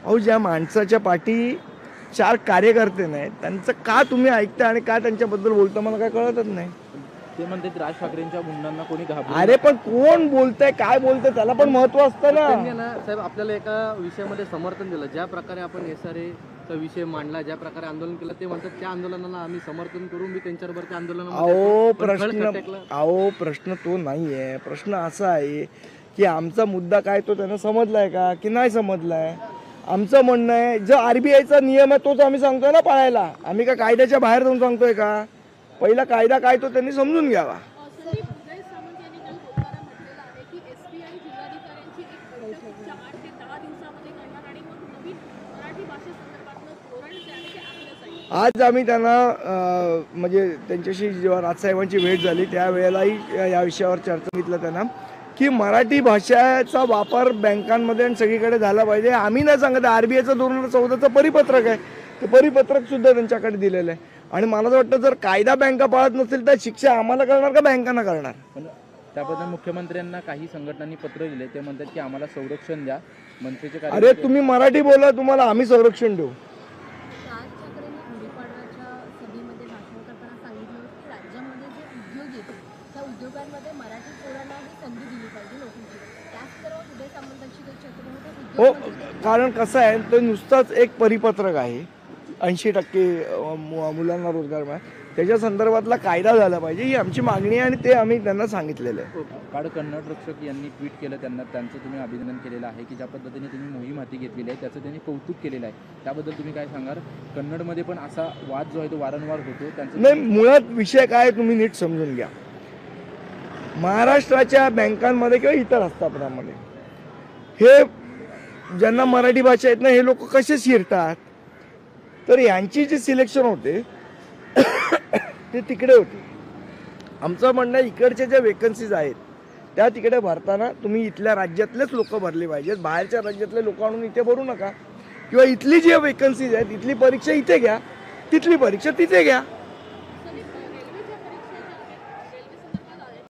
अहो, ज्या माणसाच्या पाठी 4 कार्यकर्ते नाहीत त्यांचं का तुम्ही ऐकता आणि का त्यांच्याबद्दल बोलता मला काय कळतच नाही. ते म्हणतात राज ठाकरेंच्या गुंडांना कोणी घाबरलं अरे पण कोण बोलतंय काय बोलतंय त्याला पण महत्व असतं त्यांनी ना. ना साहेब आपल्याला एका विषयामध्ये समर्थन दिलं. ज्या प्रकारे आपण SRA चा विषय मांडला, ज्या प्रकारे आंदोलन केलं, ते म्हणतात त्या आंदोलनाला आम्ही समर्थन करू. मी त्यांच्याबरोबर त्या अहो प्रश्न तो नाहीये. प्रश्न असा आहे की आमचा मुद्दा काय तो त्यांना समजलाय का की नाही समजलाय. आमचं म्हणणं आहे जो RBIचा नियम आहे तोच आम्ही सांगतोय ना पाळायला. आम्ही का कायद्याच्या बाहेर जाऊन सांगतोय का. पहिला कायदा काय तो त्यांनी समजून घ्यावा. आज आम्ही त्यांना म्हणजे त्यांच्याशी जेव्हा राजसाहेबांची भेट झाली त्यावेळेलाही या विषयावर चर्चा घेतलं त्यांना की मराठी भाषेचा वापर बँकांमध्ये आणि सगळीकडे झाला पाहिजे. आम्ही नाही सांगत. RBIचं 2014चं परिपत्रक आहे. ते परिपत्रक सुद्धा त्यांच्याकडे दिलेलं आहे. आणि मला तर वाटतं जर कायदा बँका पाळत नसेल तर शिक्षा आम्हाला करणार का बँकांना करणार. पण त्याबद्दल मुख्यमंत्र्यांना काही संघटनांनी पत्र दिले. ते म्हणतात की आम्हाला संरक्षण द्या. मंत्रीचे अरे तुम्ही मराठी बोला तुम्हाला आम्ही संरक्षण देऊ. हो कारण कसं आहे ते नुसतंच एक परिपत्रक आहे. 80% मुलांना रोजगार मिळाला त्याच्या संदर्भातला कायदा झाला पाहिजे ही आमची मागणी आहे आणि ते आम्ही त्यांना सांगितलेलं आहे. काळ कन्नड रक्षक यांनी ट्विट केलं. त्यांचं तुम्ही अभिनंदन केलेलं आहे की ज्या पद्धतीने तुम्ही मोहीम हाती घेतलेली आहे त्याचं त्यांनी कौतुक केलेलं आहे. त्याबद्दल तुम्ही काय सांगाल. कन्नडमध्ये पण असा वाद जो आहे तो वारंवार होतो त्यांचं नाही. मुळात विषय काय तुम्ही नीट समजून घ्या. महाराष्ट्राच्या बँकांमध्ये किंवा इतर आस्थापनांमध्ये हे ज्यांना मराठी भाषा येत नाही हे लोक कसे शिरतात. तर यांची जी सिलेक्शन होते ते तिकडे होते. आमचं म्हणणं इकडच्या ज्या वेकन्सीज आहेत त्या तिकडे भरताना तुम्ही इथल्या राज्यातलेच लोक भरले पाहिजेत. बाहेरच्या राज्यातले लोक आणून इथे भरू नका. किंवा इथली जी वेकन्सीज आहेत इथली परीक्षा इथे घ्या तिथली परीक्षा तिथे घ्या.